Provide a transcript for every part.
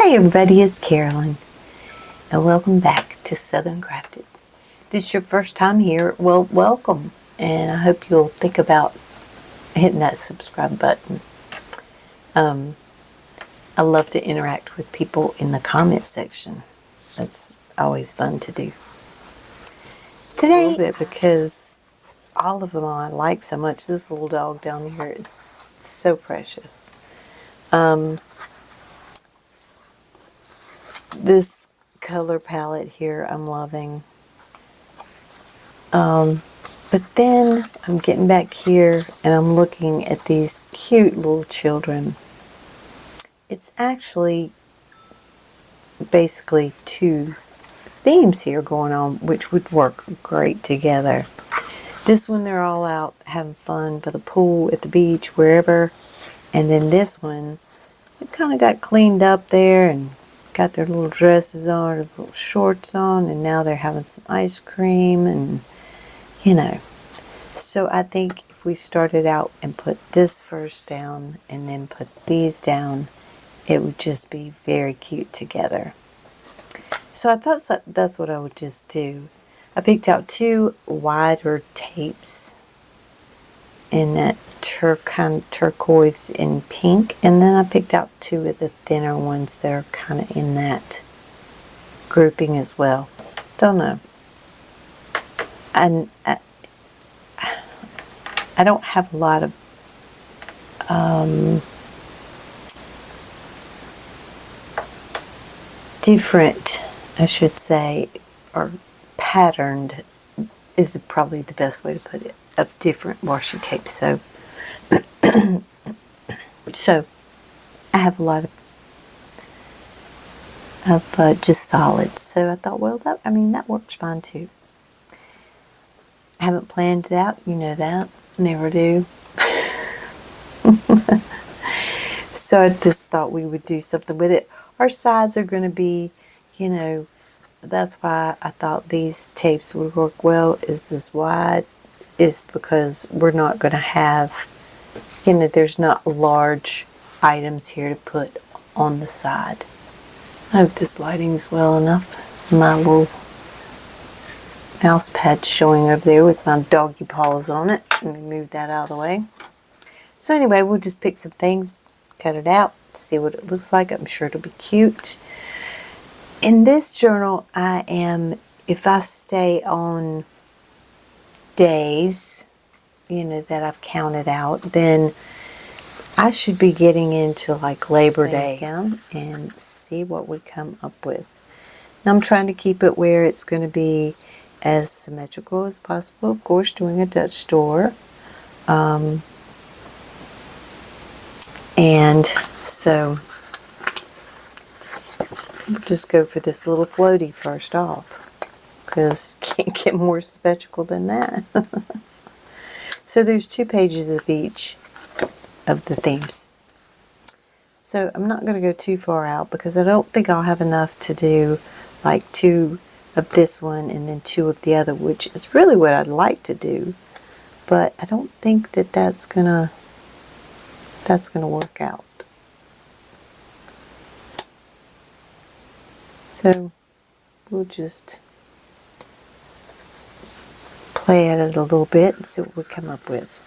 Hi everybody, it's Carolyn, and welcome back to Southern Crafted. If this is your first time here, well, welcome, and I hope you'll think about hitting that subscribe button. I love to interact with people in the comment section. That's always fun to do. Today, a little bit because all of them I like so much. This little dog down here is so precious. This color palette here I'm loving. But then I'm getting back here and I'm looking at these cute little children. It's actually basically two themes here going on which would work great together. This one they're all out having fun by the pool, at the beach, wherever. And then this one, it kind of got cleaned up there and got their little dresses on, their little shorts on, and now they're having some ice cream and, you know. So I think if we started out and put this first down and then put these down, it would just be very cute together. So I thought that's what I would just do. I picked out two wider tapes in that kind of turquoise and pink, and then I picked out two of the thinner ones that are kind of in that grouping as well. Don't know. And I don't have a lot of different, I should say, or patterned is probably the best way to put it, of different washi tapes. So I have a lot of just solids. So I thought, well, that works fine too. I haven't planned it out, you know that. Never do. So I just thought we would do something with it. Our sides are going to be, you know, that's why I thought these tapes would work well. Is this wide? Is because we're not going to have, you know, there's not large items here to put on the side. I hope this lighting's well enough. My little mouse pad showing over there with my doggy paws on it. Let me move that out of the way. So anyway, we'll just pick some things, cut it out, see what it looks like. I'm sure it'll be cute. In this journal, if I stay on days, you know, that I've counted out, then I should be getting into like Labor Day down and see what we come up with. Now I'm trying to keep it where it's going to be as symmetrical as possible. Of course, doing a Dutch door. And so we'll just go for this little floaty first off, because can't get more symmetrical than that. So there's 2 pages of each of the themes. So I'm not going to go too far out because I don't think I'll have enough to do like 2 of this one and then 2 of the other, which is really what I'd like to do. But I don't think that that's gonna work out. So we'll just play at it a little bit and see what we come up with.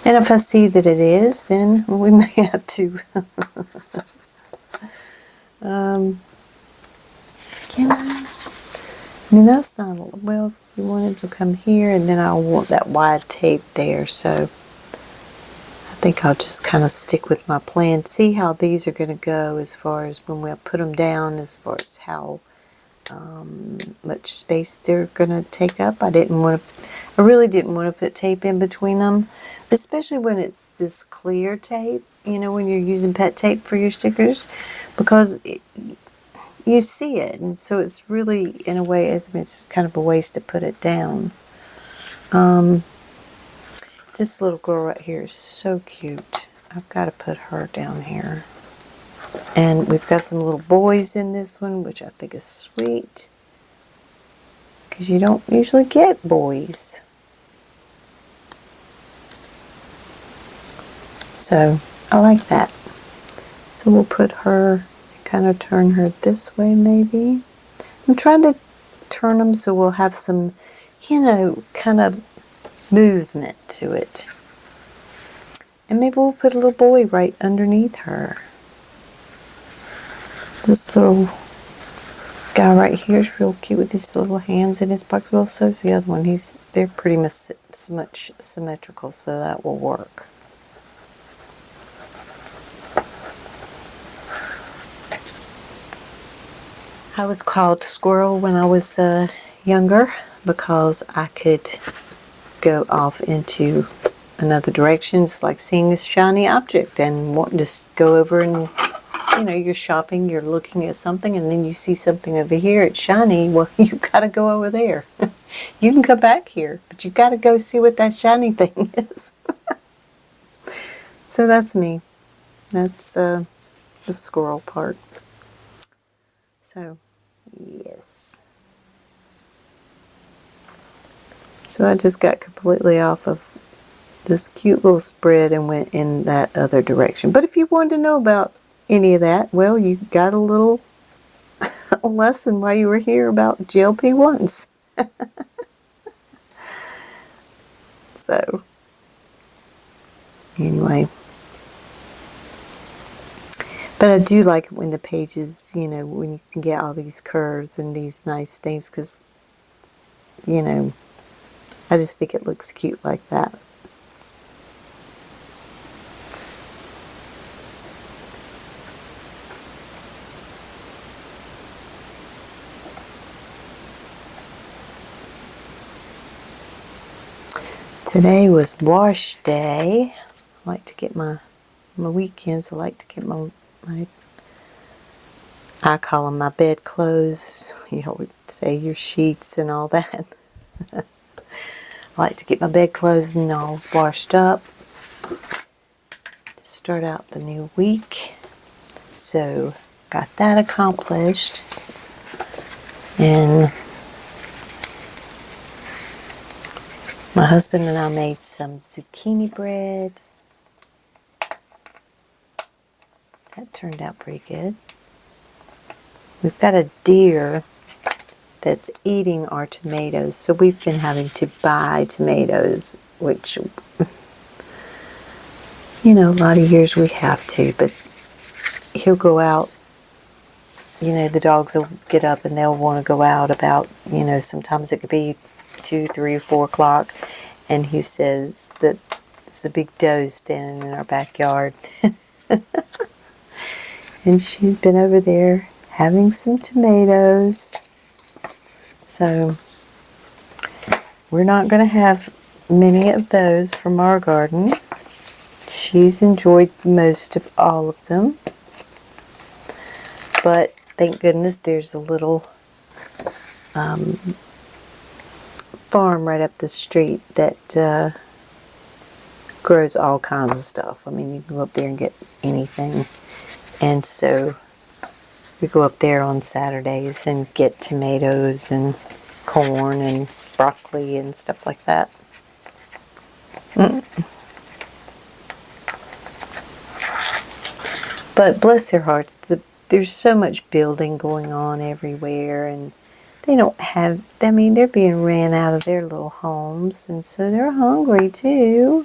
And if I see that it is, then we may have to I mean, that's not, well, you want it to come here, and then I want that wide tape there, so I think I'll just kind of stick with my plan. See how these are going to go as far as when we put them down, as far as how much space they're going to take up. I really didn't want to put tape in between them, especially when it's this clear tape, you know, when you're using pet tape for your stickers, because you see it, and so it's really, in a way, it's kind of a waste to put it down. This little girl right here is so cute. I've got to put her down here. And we've got some little boys in this one, which I think is sweet, because you don't usually get boys. So I like that. So we'll put her, kind of turn her this way maybe. I'm trying to turn them so we'll have some, kind of movement to it. And maybe we'll put a little boy right underneath her. This little guy right here is real cute with these little hands in his pocket. Well, so's the other one. They're pretty much symmetrical, so that will work. I was called Squirrel when I was younger because I could go off into another direction. It's like seeing this shiny object and wanting to go over and, you're shopping, you're looking at something, and then you see something over here, it's shiny. Well, you gotta go over there. You can come back here, but you gotta go see what that shiny thing is. So that's me. That's the squirrel part. So, yes. So I just got completely off of this cute little spread and went in that other direction. But if you wanted to know about any of that, well, you got a little lesson while you were here about GLP-1s. So, anyway. But I do like it when the pages, when you can get all these curves and these nice things, because, I just think it looks cute like that. Today was wash day. I like to get my weekends, I like to get my I call them my bed clothes. We say your sheets and all that. I like to get my bed clothes and all washed up to start out the new week. So got that accomplished. And my husband and I made some zucchini bread. That turned out pretty good. We've got a deer that's eating our tomatoes, so we've been having to buy tomatoes, which, a lot of years we have to, but he'll go out, the dogs will get up and they'll want to go out about, sometimes it could be 2, 3, or 4 o'clock, and he says that it's a big doe standing in our backyard. And she's been over there having some tomatoes. So we're not going to have many of those from our garden. She's enjoyed most of all of them. But thank goodness there's a little farm right up the street that grows all kinds of stuff. I mean, you can go up there and get anything. And so we go up there on Saturdays and get tomatoes and corn and broccoli and stuff like that. But bless their hearts, there's so much building going on everywhere, and they don't have, they're being ran out of their little homes, and so they're hungry too.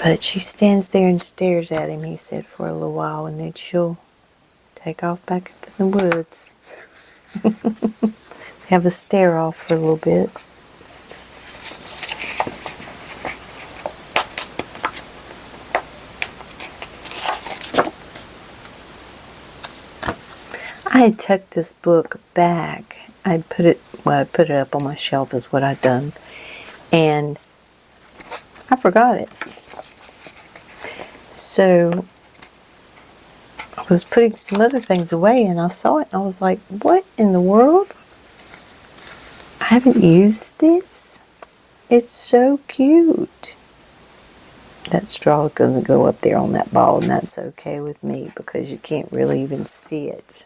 But she stands there and stares at him, he said, for a little while, and then she'll take off back into the woods. Have a stare off for a little bit. I had tucked this book back. I put it up on my shelf is what I'd done. And I forgot it. So I was putting some other things away and I saw it and I was like, what in the world? I haven't used this. It's so cute. That straw is going to go up there on that ball, and that's okay with me because you can't really even see it.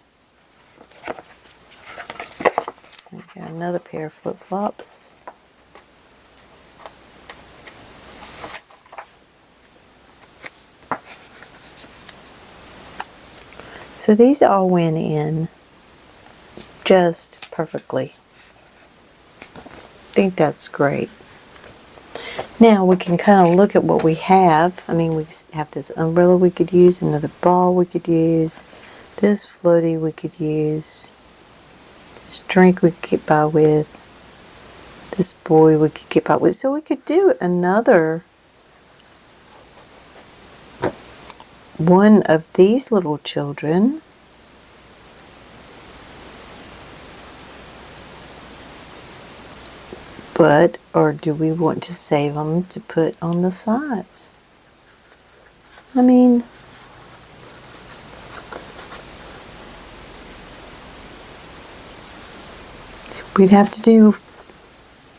Got another pair of flip-flops. So these all went in just perfectly. I think that's great. Now we can kind of look at what we have. I mean, we have this umbrella we could use, another ball we could use, this floaty we could use, this drink we could get by with, this boy we could get by with. So we could do another one of these little children. But, or do we want to save them to put on the sides? I mean, we'd have to do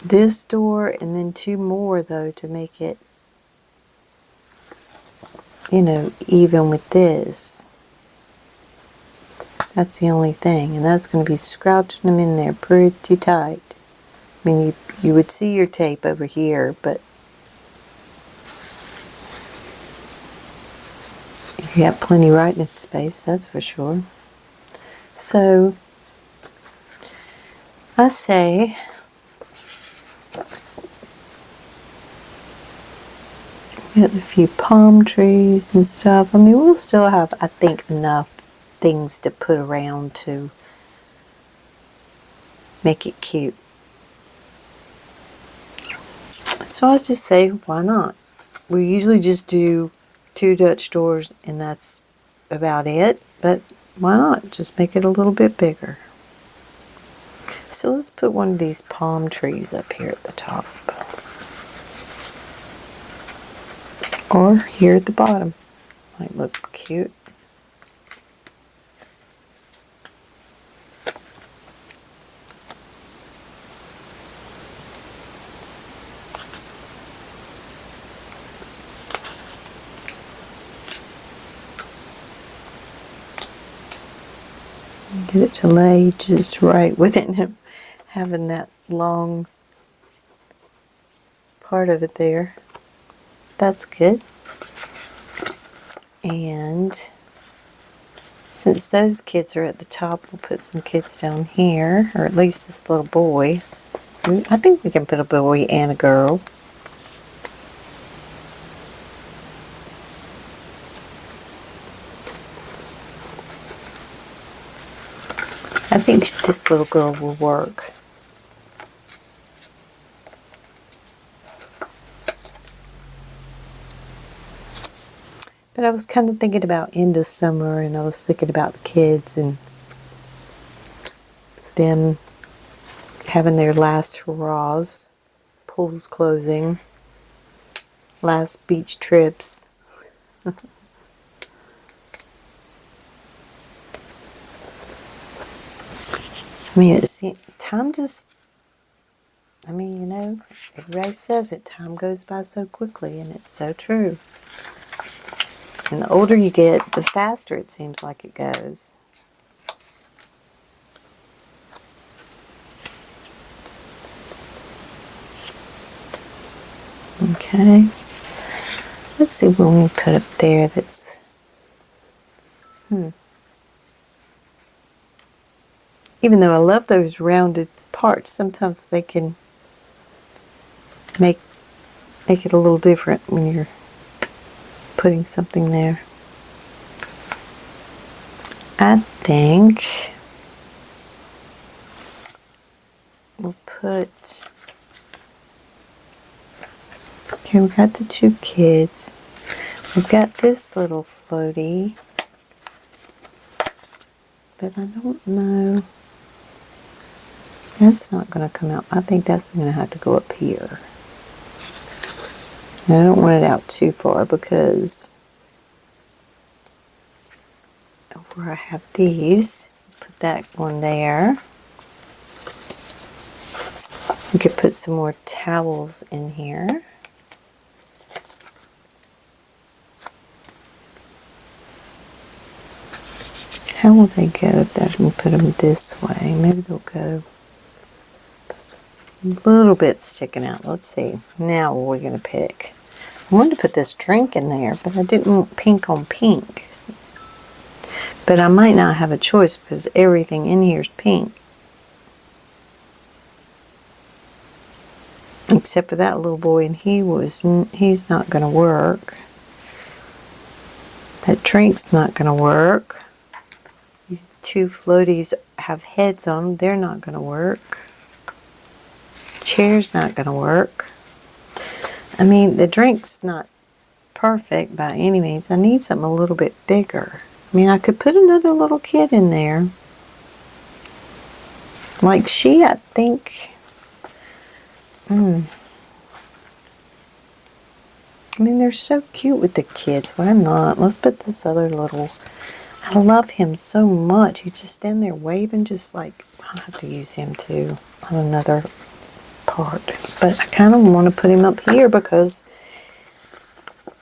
this door and then two more though to make it, you know, even with this. That's the only thing, and that's going to be scrouching them in there pretty tight. I mean, you would see your tape over here, but you got plenty writing space, that's for sure. So, I say, got a few palm trees and stuff. I mean, we'll still have, I think, enough things to put around to make it cute. So I just say, why not? We usually just do 2 Dutch doors and that's about it, but why not? Just make it a little bit bigger. So let's put one of these palm trees up here at the top. Or here at the bottom. Might look cute. Get it to lay just right within having that long part of it there. That's good. And since those kids are at the top, we'll put some kids down here, or at least this little boy. I think we can put a boy and a girl. I think this little girl will work. But I was kind of thinking about end of summer, and I was thinking about the kids and them having their last hurrahs, pools closing, last beach trips. I mean, time just, I mean, you know, everybody says it, time goes by so quickly, and it's so true. And the older you get, the faster it seems like it goes. Okay. Let's see what we put up there that's, Even though I love those rounded parts, sometimes they can make it a little different when you're putting something there. I think we'll put, okay, we got the 2 kids. We've got this little floaty, but I don't know. That's not going to come out. I think that's going to have to go up here. And I don't want it out too far because where I have these, put that one there. We could put some more towels in here. How will they go if I can put them this way? Maybe they'll go little bit sticking out. Let's see. Now what are we going to pick? I wanted to put this drink in there, but I didn't want pink on pink. But I might not have a choice because everything in here is pink. Except for that little boy, and he's not going to work. That drink's not going to work. These two floaties have heads on them. They're not going to work. Chair's not going to work. I mean, the drink's not perfect by any means. I need something a little bit bigger. I mean, I could put another little kid in there. Like she, I think. I mean, they're so cute with the kids. Why not? Let's put this other little... I love him so much. He's just standing there waving, just like... I'll have to use him too on another part. But I kind of want to put him up here because...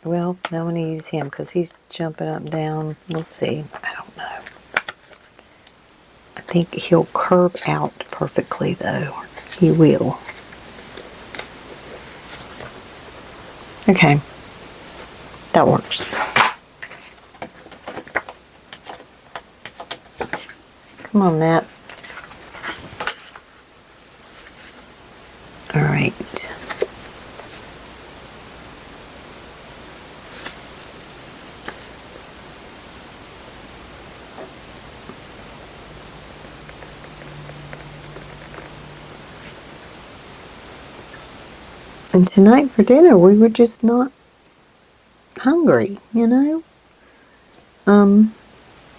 Well, I want to use him because he's jumping up and down. We'll see. I don't know. I think he'll curve out perfectly, though. He will. Okay. That works. Come on, Matt. All right. And tonight for dinner, we were just not hungry, you know?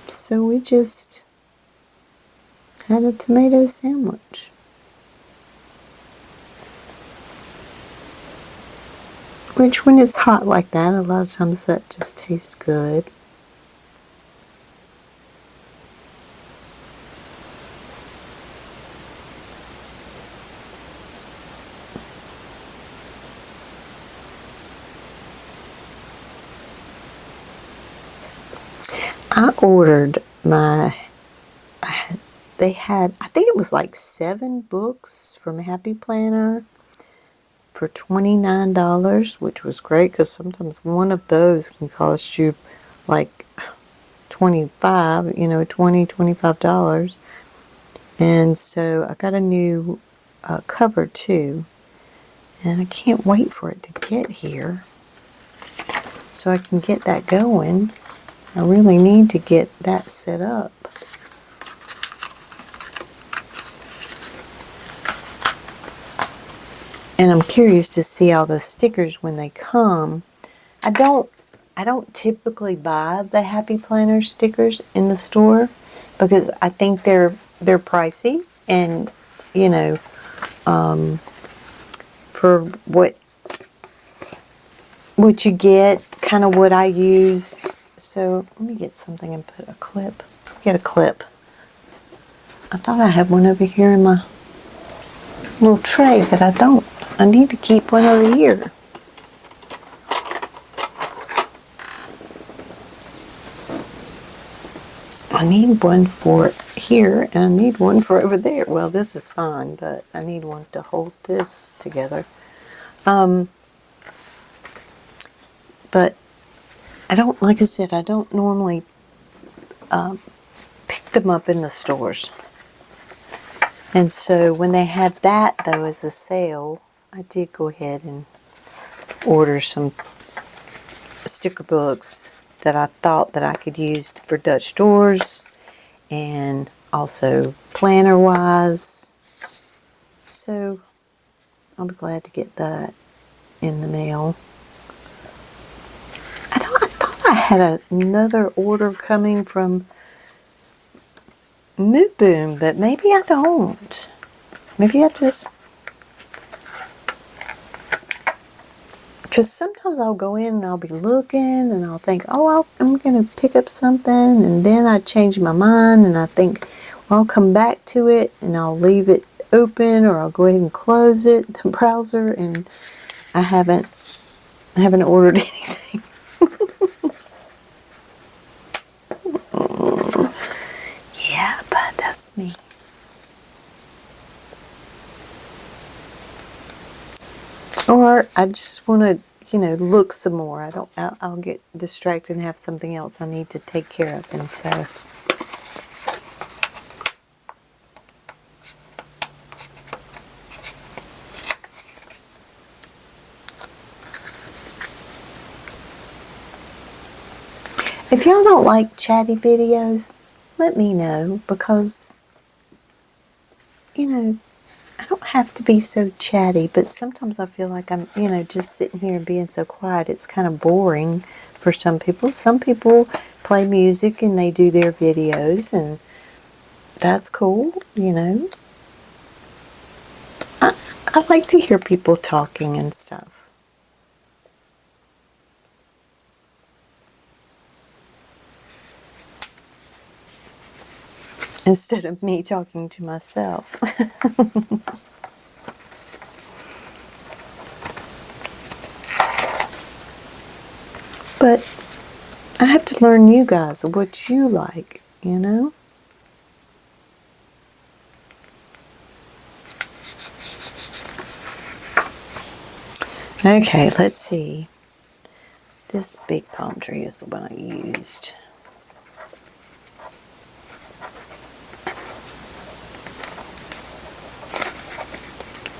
So we just had a tomato sandwich. Which, when it's hot like that, a lot of times that just tastes good. I ordered they had, I think it was like 7 books from Happy Planner for $29, which was great because sometimes one of those can cost you like $25, $25. And so I got a new cover too, and I can't wait for it to get here so I can get that going. I really need to get that set up. And I'm curious to see all the stickers when they come. I don't typically buy the Happy Planner stickers in the store because I think they're pricey, and for what you get, kind of what I use. So let me get something and put a clip. Get a clip. I thought I had one over here in my little tray, but I don't. I need to keep one over here. So I need one for here, and I need one for over there. Well, this is fine, but I need one to hold this together. But I don't, like I said, I don't normally pick them up in the stores. And so when they had that, though, as a sale, I did go ahead and order some sticker books that I thought that I could use for Dutch doors and also planner-wise. So I'll be glad to get that in the mail. I thought I had another order coming from Moo Boom, but maybe I don't. Maybe I just... Because sometimes I'll go in and I'll be looking and I'll think, oh, I'm going to pick up something, and then I change my mind and I think, well, I'll come back to it and I'll leave it open, or I'll go ahead and close it, the browser, and I haven't ordered anything. Yeah, but that's me. part, I just want to, look some more. I'll get distracted and have something else I need to take care of. And so, if y'all don't like chatty videos, let me know, because, I don't have to be so chatty, but sometimes I feel like I'm, just sitting here and being so quiet. It's kind of boring for some people. Some people play music and they do their videos, and that's cool, I like to hear people talking and stuff. Instead of me talking to myself. But I have to learn you guys what you like, Okay, let's see. This big palm tree is the one I used.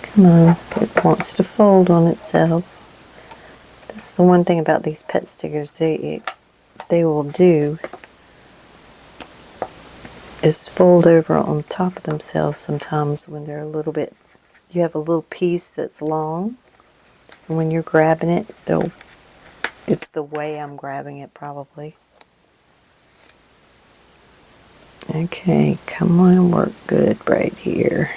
Come on, it wants to fold on itself. That's the one thing about these pet stickers they will do is fold over on top of themselves sometimes when they're a little bit, you have a little piece that's long, and when you're grabbing it, it's the way I'm grabbing it probably. Okay, come on and work good right here.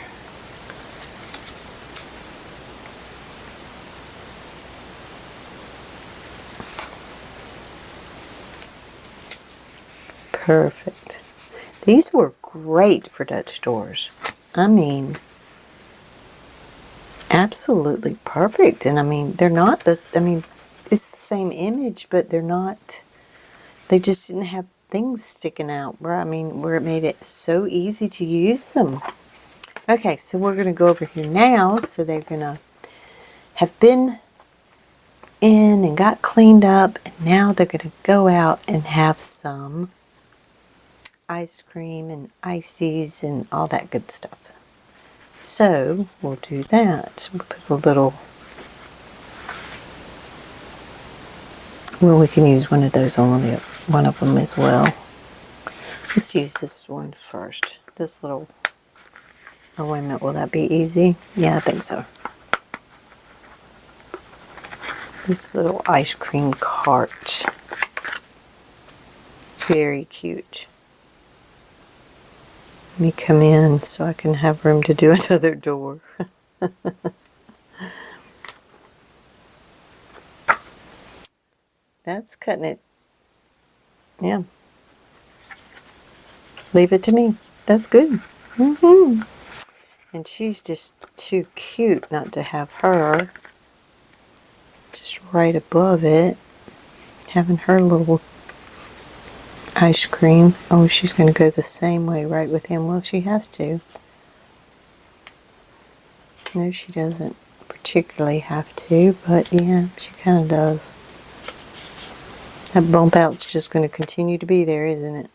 Perfect. These were great for Dutch doors. I mean, absolutely perfect. And I mean, they're not it's the same image, but they're not, they just didn't have things sticking out where it made it so easy to use them. Okay, so we're going to go over here now. So they're going to have been in and got cleaned up, and now they're going to go out and have some ice cream and ices and all that good stuff. So we'll do that. We'll put a little, well, we can use one of those on one of them as well. Let's use this one first. This little, oh wait a minute, will that be easy? Yeah, I think so. This little ice cream cart. Very cute. Let me come in so I can have room to do another door. That's cutting it. Yeah. Leave it to me. That's good. And she's just too cute not to have her just right above it. Having her little ice cream. Oh, she's going to go the same way right with him. Well, she has to. No, she doesn't particularly have to, but yeah, she kind of does. That bump out's just going to continue to be there, isn't it?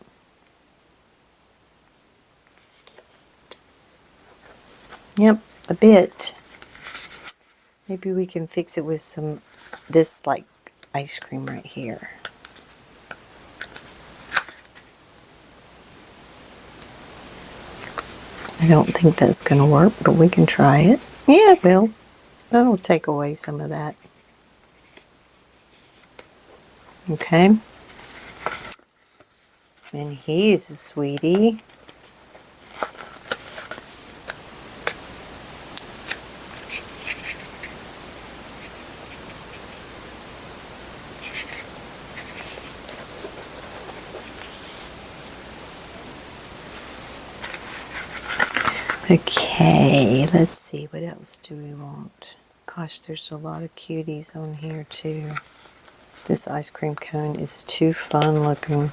Yep, a bit. Maybe we can fix it with this like ice cream right here. I don't think that's going to work, but we can try it. Yeah, it will. That'll take away some of that. Okay. And he's a sweetie. Okay, let's see, what else do we want? Gosh, there's a lot of cuties on here too. This ice cream cone is too fun looking.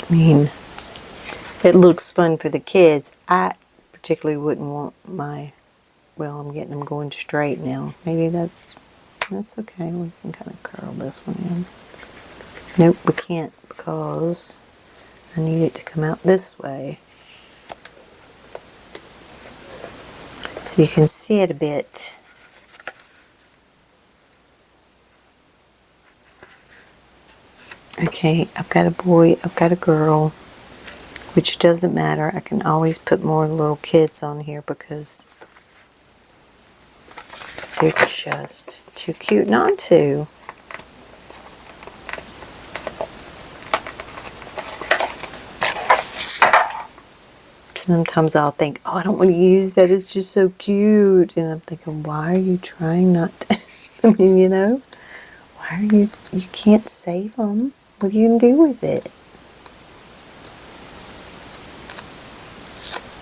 I mean, it looks fun for the kids. I particularly wouldn't want my well, I'm getting them going straight now. Maybe that's okay. We can kind of curl this one in. Nope, we can't because I need it to come out this way. So you can see it a bit. Okay, I've got a boy, I've got a girl, which doesn't matter. I can always put more little kids on here because they're just too cute not to. Sometimes I'll think, oh, I don't want to use that, it's just so cute. And I'm thinking, why are you trying not to? I mean, you know, why are you can't save them. What are you going to do with it?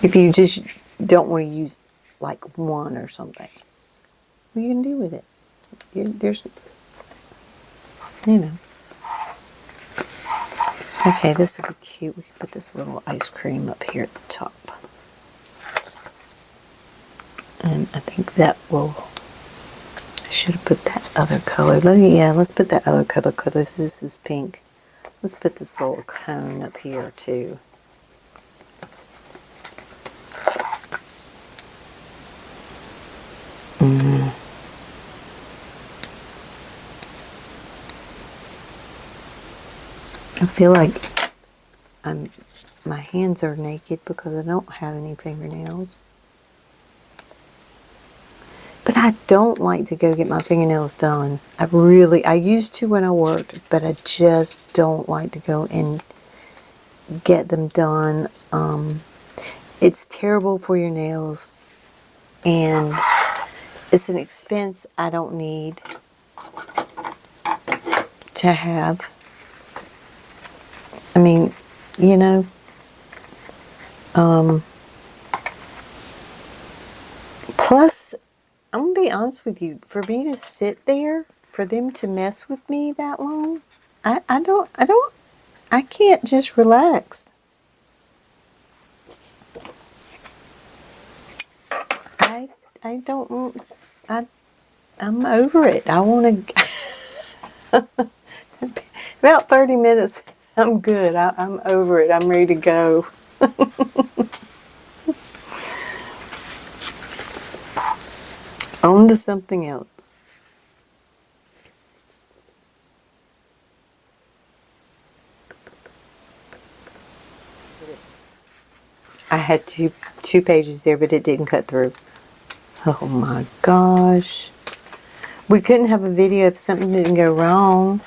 If you just don't want to use like one or something, what are you going to do with it? There's, you know. Okay, this would be cute. We can put this little ice cream up here at the top. And I think that will, I should have put that other color. Let's put that other color because this is pink. Let's put this little cone up here too. I feel like my hands are naked because I don't have any fingernails. But I don't like to go get my fingernails done. I used to when I worked, but I just don't like to go and get them done. It's terrible for your nails, and it's an expense I don't need to have. I mean, you know, plus, I'm going to be honest with you, for me to sit there, for them to mess with me that long, I can't just relax. I'm over it. I want to, about 30 minutes, I'm good. I'm over it. I'm ready to go. On to something else. I had two pages there, but it didn't cut through. Oh my gosh. We couldn't have a video if something didn't go wrong.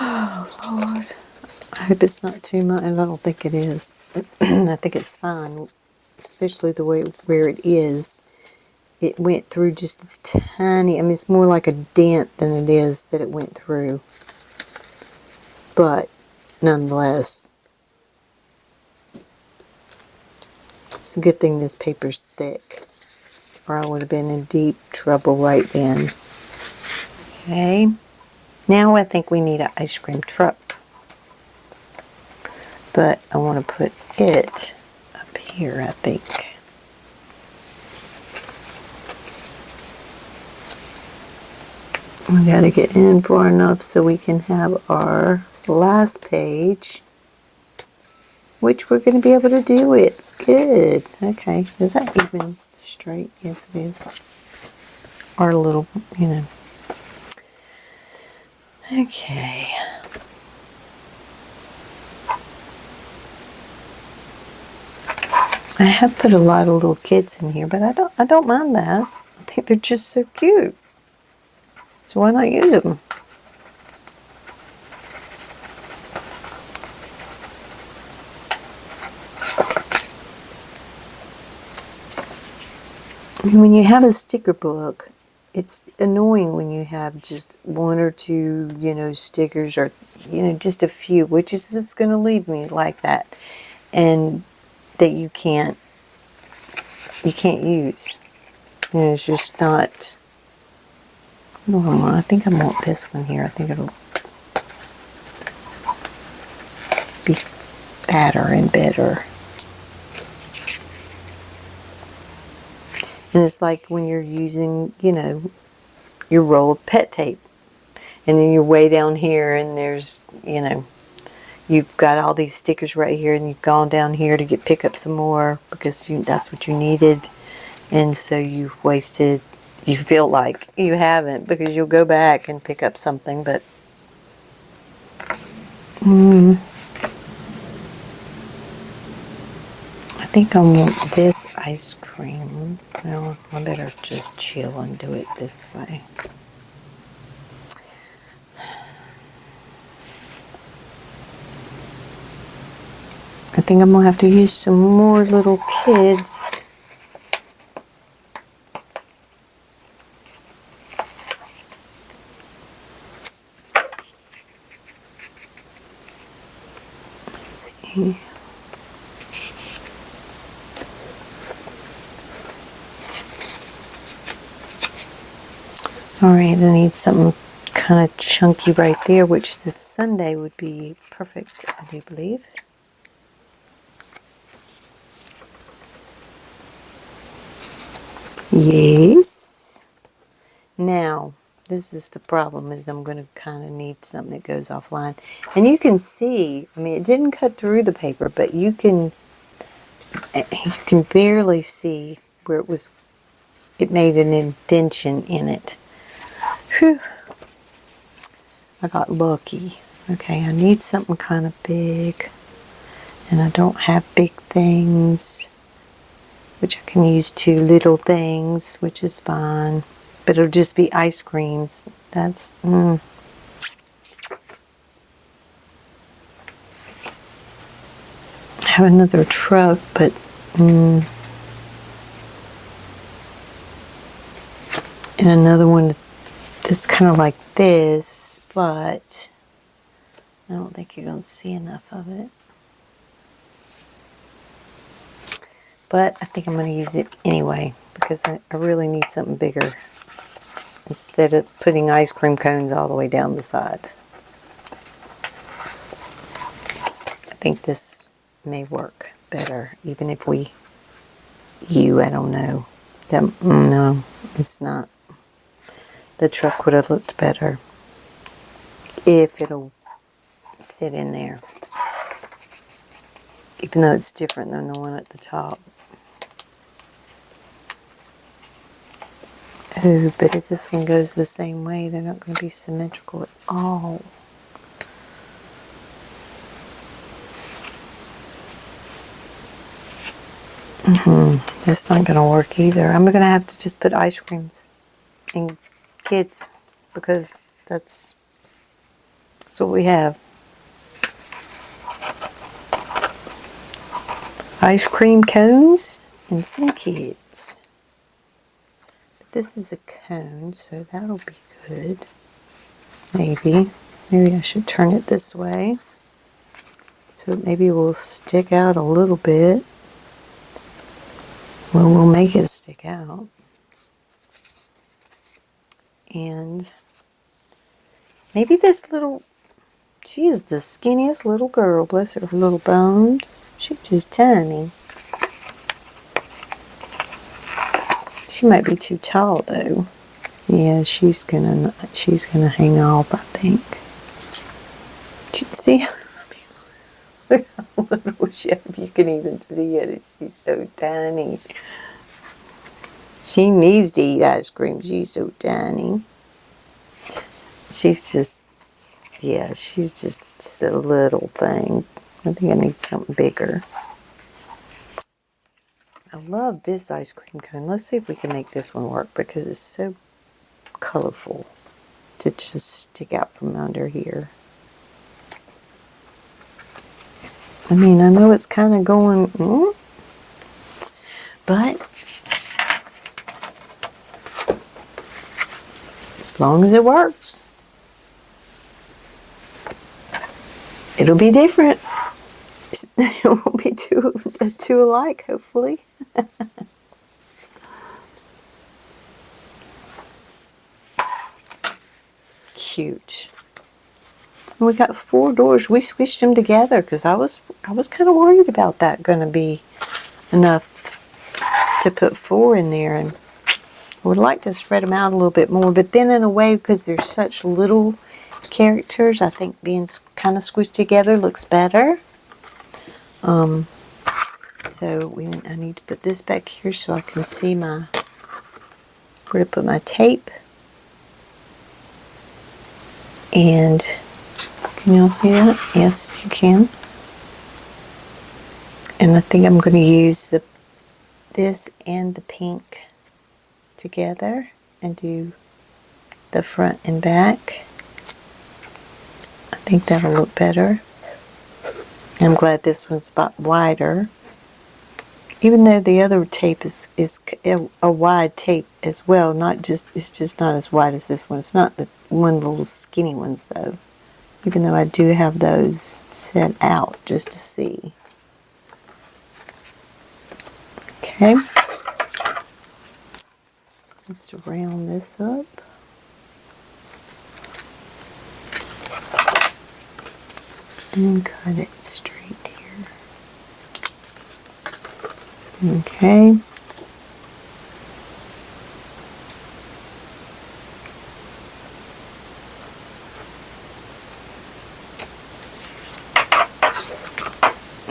Oh Lord. I hope it's not too much, and I don't think it is. I think it's fine, especially the way where it is. It went through just as tiny. I mean, it's more like a dent than it is that it went through. But nonetheless, it's a good thing this paper's thick, or I would have been in deep trouble right then. Okay, now I think we need an ice cream truck. But I want to put it up here, I think. We got to get in far enough so we can have our last page, which we're going to be able to do with. Good. Okay. Is that even straight? Yes, it is. Or a little, you know. Okay. I have put a lot of little kids in here, but I don't mind that. I think they're just so cute. So why not use them? When you have a sticker book, it's annoying when you have just one or two, you know, stickers, or, you know, just a few, which is just going to leave me like that, and that you can't use. You know, it's just not normal. I think I want this one here. I think it'll be fatter and better. And it's like when you're using, you know, your roll of pet tape. And then you're way down here and there's, you know, you've got all these stickers right here and you've gone down here to pick up some more because that's what you needed. And so you've wasted, you feel like you haven't because you'll go back and pick up something, but I think I want this ice cream. Well, I better just chill and do it this way. I think I'm going to have to use some more little kids. Let's see. Alright, I need something kind of chunky right there, which this Sunday would be perfect, I do believe. Yes. Now, this is the problem, is I'm going to kind of need something that goes offline. And you can see, I mean, it didn't cut through the paper, but you can barely see where it made an indentation in it. Whew. I got lucky. Okay, I need something kind of big. And I don't have big things, which I can use 2 little things, which is fine. But it'll just be ice creams. That's, I have another truck, but, and another one that's kind of like this, but I don't think you're going to see enough of it. But I think I'm going to use it anyway, because I really need something bigger instead of putting ice cream cones all the way down the side. I think this may work better, even if I don't know. No, it's not. The truck would have looked better if it'll sit in there, even though it's different than the one at the top. Oh, but if this one goes the same way, they're not going to be symmetrical at all. That's not going to work either. I'm going to have to just put ice creams and kids, because that's what we have. Ice cream cones and some kids. But this is a cone, so that'll be good. Maybe I should turn it this way so maybe it will stick out a little bit. Well, we'll make it stick out. And maybe this little, she is the skinniest little girl, bless her little bones. She's just tiny. She might be too tall though. Yeah, she's gonna hang off, I think. See, look how little she is. If you can even see it, she's so tiny. She needs to eat ice cream. She's so tiny. She's just a little thing. I think I need something bigger. I love this ice cream cone. Let's see if we can make this one work, because it's so colorful to just stick out from under here. I mean, I know it's kind of going, but as long as it works, it'll be different. It won't be too alike, hopefully. Cute. And we got 4 doors. We switched them together because I was kind of worried about that going to be enough to put 4 in there, and I would like to spread them out a little bit more, but then in a way, because there's such little characters, I think being kind of squished together looks better. So I need to put this back here so I can see where to put my tape. And can y'all see that? Yes, you can. And I think I'm going to use this and the pink together and do the front and back. I think that'll look better. I'm glad this one's a lot wider. Even though the other tape is a wide tape as well, it's just not as wide as this one. It's not the one of the little skinny ones though. Even though I do have those set out just to see. Okay. Let's round this up. And cut it straight here. Okay.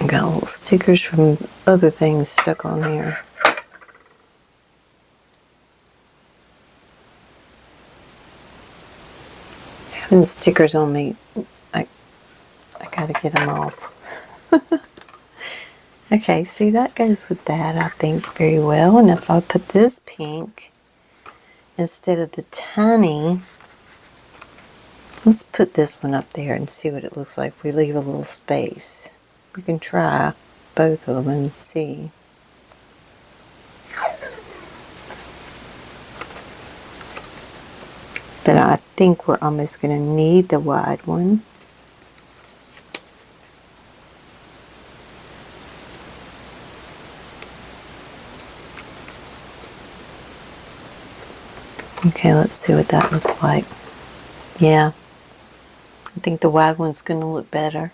Got little stickers from other things stuck on here. Having stickers on me, I gotta get them off. Okay, see, that goes with that, I think, very well. And if I put this pink instead of the tiny, let's put this one up there and see what it looks like if we leave a little space. We can try both of them and see. But I think we're almost going to need the wide one. Okay, let's see what that looks like. Yeah, I think the wide one's going to look better.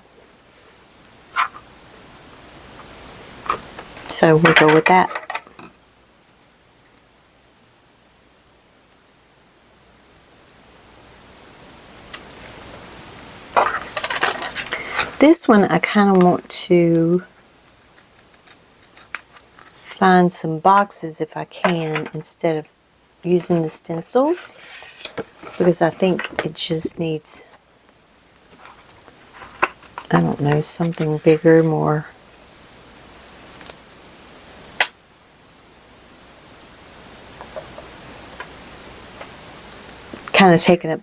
So we'll go with that. This one I kind of want to find some boxes if I can instead of using the stencils, because I think it just needs, I don't know, something bigger, more. Kind of taking up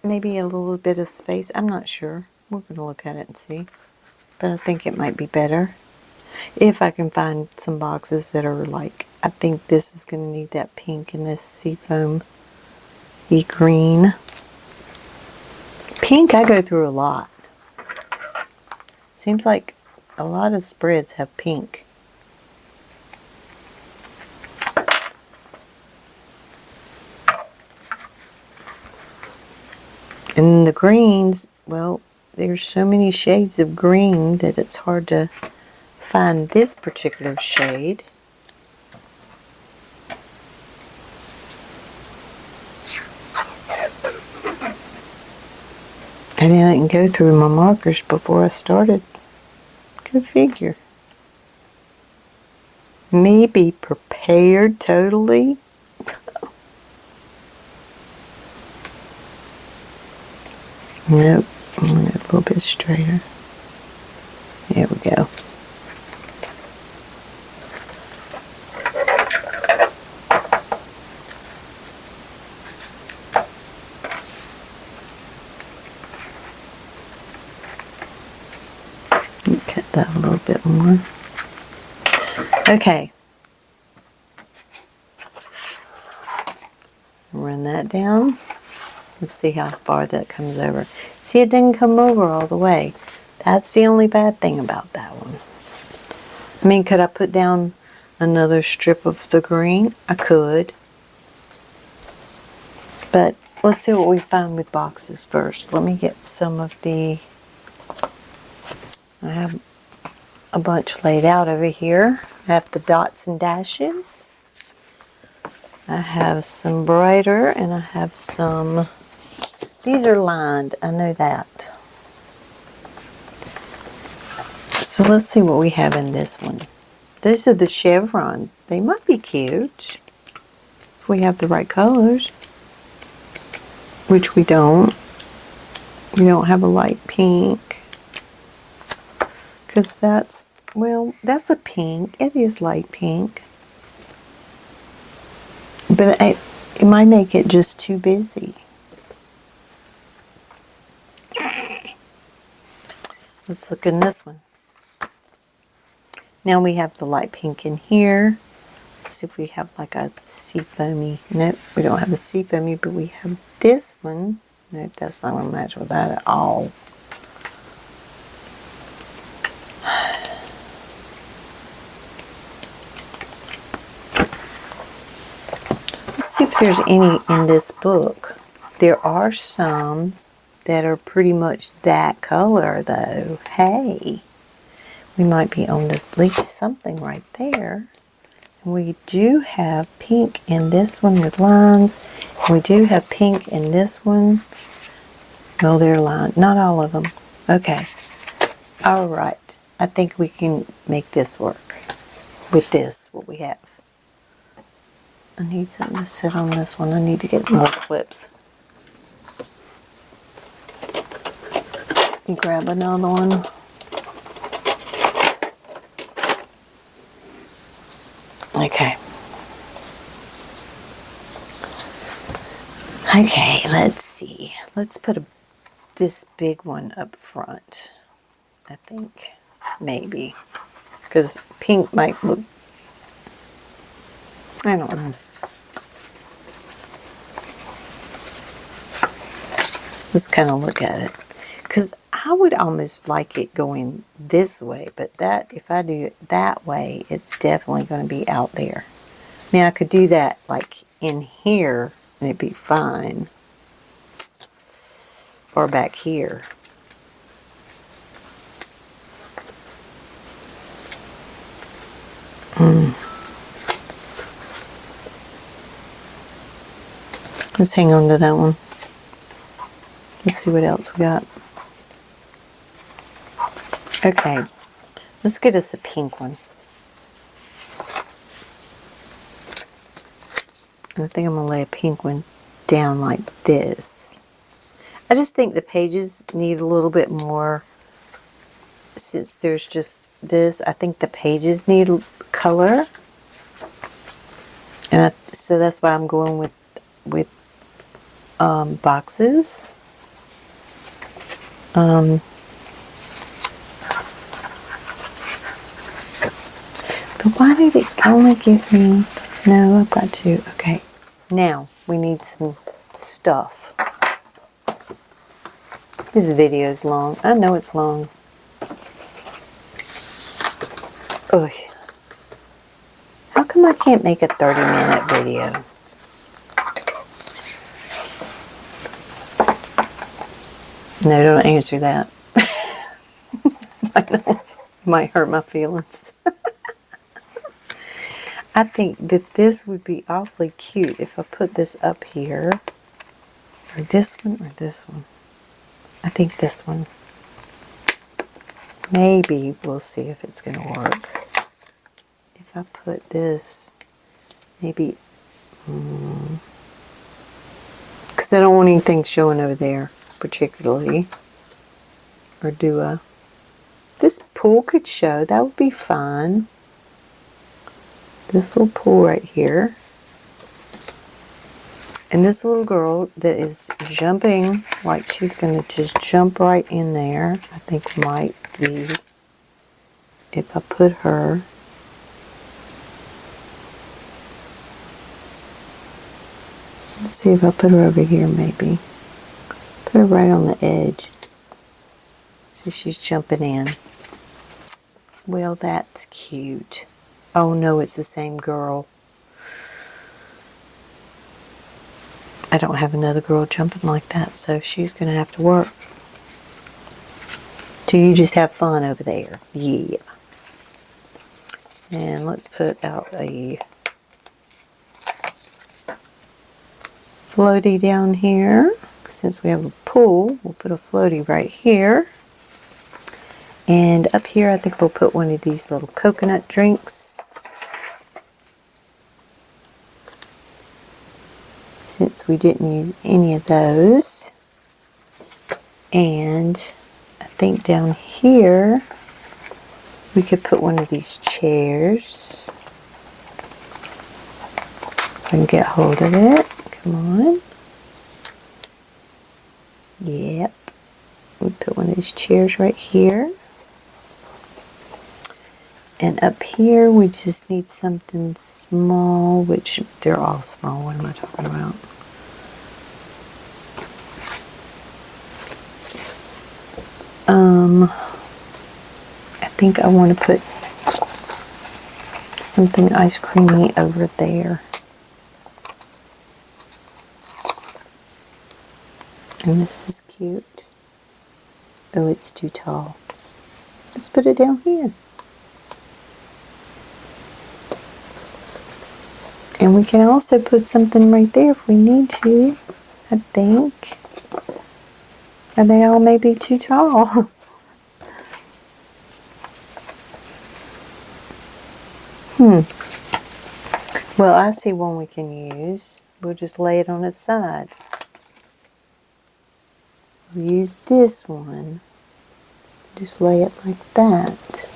maybe a little bit of space. I'm not sure. We're going to look at it and see. But I think it might be better if I can find some boxes that are like, I think this is going to need that pink and this seafoam green. Pink I go through a lot. Seems like a lot of spreads have pink. And the greens, well, there's so many shades of green that it's hard to find this particular shade. And I didn't go through my markers before I started. Go figure. Me be prepared totally. Nope, I'm going to go a little bit straighter. There we go. Cut that a little bit more. Okay. Run that down. Let's see how far that comes over. See, it didn't come over all the way. That's the only bad thing about that one. I mean, could I put down another strip of the green? I could. But let's see what we find with boxes first. Let me get some of the, I have a bunch laid out over here. I have the dots and dashes. I have some brighter and I have some, these are lined, I know that. So let's see what we have in this one. These are the chevron. They might be cute if we have the right colors, which we don't. We don't have a light pink because that's, well, that's a pink. It is light pink. But it might make it just too busy. Let's look in this one. Now we have the light pink in here. Let's see if we have like a seafoamy. Nope, we don't have a seafoamy, but we have this one. Nope, that's not going to match with that at all. Let's see if there's any in this book. There are some that are pretty much that color though. Hey, we might be on at least something right there. And we do have pink in this one with lines. And we do have pink in this one. No, they're lined. Not all of them. Okay. All right. I think we can make this work with this, what we have. I need something to sit on this one. I need to get more clips. You grab another one. Okay. Okay, let's see. Let's put this big one up front. I think. Maybe. Because pink might look... I don't know. Let's kind of look at it. Because I would almost like it going this way. But that, if I do it that way, it's definitely going to be out there. I mean, I could do that like in here and it'd be fine. Or back here. Let's hang on to that one. Let's see what else we got. Okay, let's get us a pink one. And I think I'm going to lay a pink one down like this. I just think the pages need a little bit more, since there's just this, I think the pages need color. And so that's why I'm going with boxes. But why did it only give me... No, I've got to. Okay. Now, we need some stuff. This video is long. I know it's long. Ugh. How come I can't make a 30-minute video? No, don't answer that. I know. It might hurt my feelings. I think that this would be awfully cute if I put this up here. Or this one or this one. I think this one. Maybe we'll see if it's going to work. If I put this, maybe, because I don't want anything showing over there, particularly. Or do I? This pool could show. That would be fun. This little pool right here. And this little girl that is jumping, like she's going to just jump right in there, I think might be, if I put her. Let's see if I put her over here maybe. Put her right on the edge. See, she's jumping in. Well, that's cute. Oh no, it's the same girl. I don't have another girl jumping like that, so she's going to have to work. Do you just have fun over there? Yeah. And let's put out a floaty down here. Since we have a pool, we'll put a floaty right here. And up here, I think we'll put one of these little coconut drinks. Since we didn't use any of those. And I think down here, we could put one of these chairs. If I can get hold of it. Come on. Yep. We put one of these chairs right here. And up here, we just need something small, which they're all small. What am I talking about? I think I want to put something ice creamy over there. And this is cute. Oh, it's too tall. Let's put it down here. And we can also put something right there if we need to, I think. Or they all may be too tall. Well, I see one we can use. We'll just lay it on its side. We'll use this one. Just lay it like that.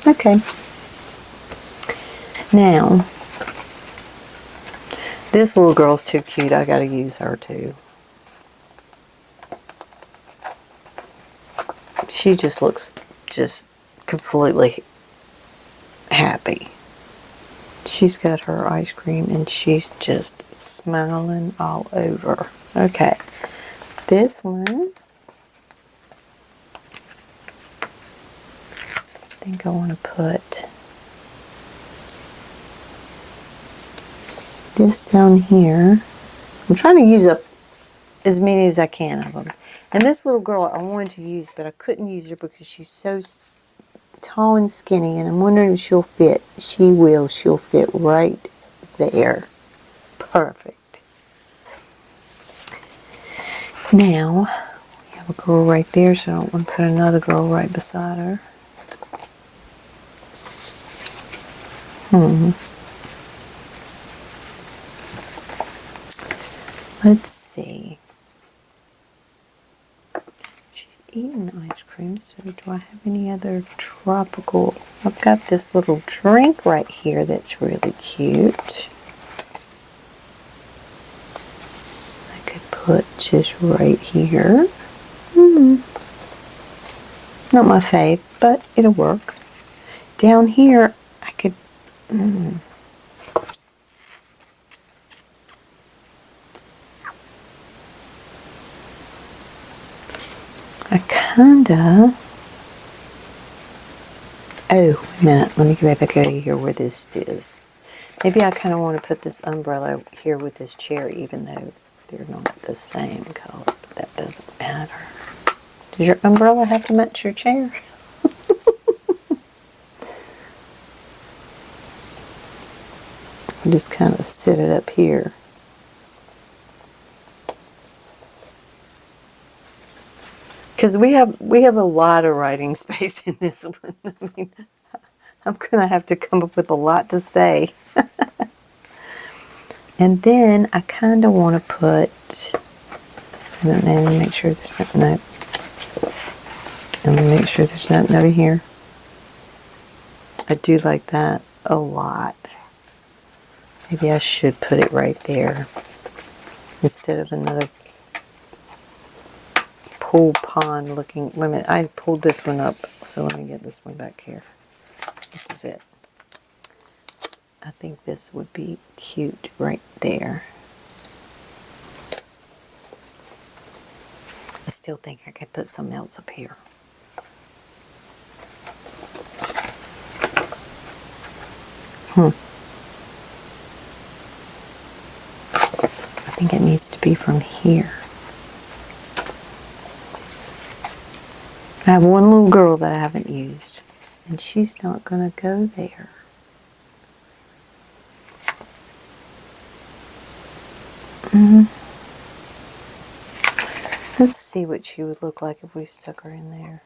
Okay. Now, this little girl's too cute. I gotta use her too. She just looks just completely happy. She's got her ice cream and she's just smiling all over. Okay, this one, I think I want to put this down here. I'm trying to use up as many as I can of them. And this little girl I wanted to use, but I couldn't use her because she's so tall and skinny, and I'm wondering if she'll fit. She will. She'll fit right there. Perfect. Now, we have a girl right there, so I don't want to put another girl right beside her. Let's see. She's eating ice cream, so do I have any other tropical? I've got this little drink right here that's really cute. I could put just right here. Not my fave, but it'll work. Down here, I could... I kinda... Oh, wait a minute. Let me get back over here where this is. Maybe I kind of want to put this umbrella here with this chair, even though they're not the same color. But that doesn't matter. Does your umbrella have to match your chair? I'll just kind of sit it up here. Because we have a lot of writing space in this one. I mean, I'm going to have to come up with a lot to say. And then I kind of want to put, let me make sure there's nothing, let me make sure there's nothing over here. I do like that a lot. Maybe I should put it right there instead of another pool pond looking. Wait a minute, I pulled this one up, so let me get this one back here. This is it. I think this would be cute right there. I still think I could put something else up here. I think it needs to be from here. I have one little girl that I haven't used, and she's not going to go there. Let's see what she would look like if we stuck her in there.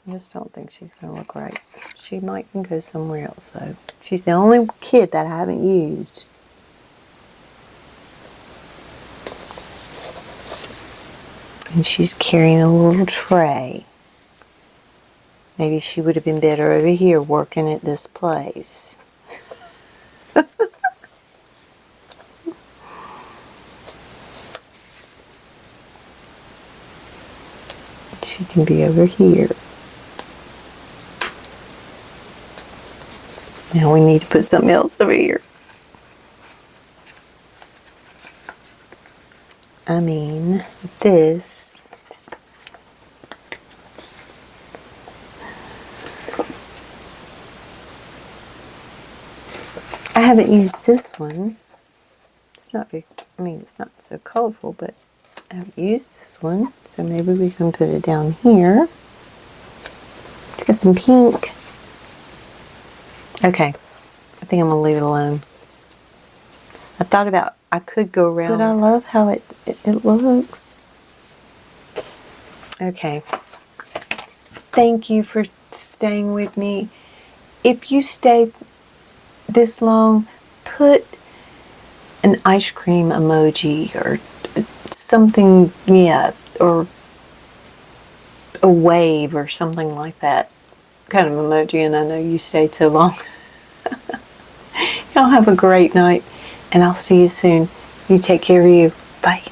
I just don't think she's going to look right. She might can go somewhere else, though. She's the only kid that I haven't used. And she's carrying a little tray. Maybe she would have been better over here working at this place. She can be over here. Now we need to put something else over here. I mean, this. I haven't used this one. It's not very, I mean, it's not so colorful, but I haven't used this one. So maybe we can put it down here. It's got some pink. Okay, I think I'm gonna leave it alone. I thought about, I could go around, but I love how it looks. Okay. Thank you for staying with me. If you stayed this long, put an ice cream emoji or something, yeah, or a wave or something like that kind of emoji, and I know you stayed so long. Y'all have a great night, and I'll see you soon. You take care of you. Bye.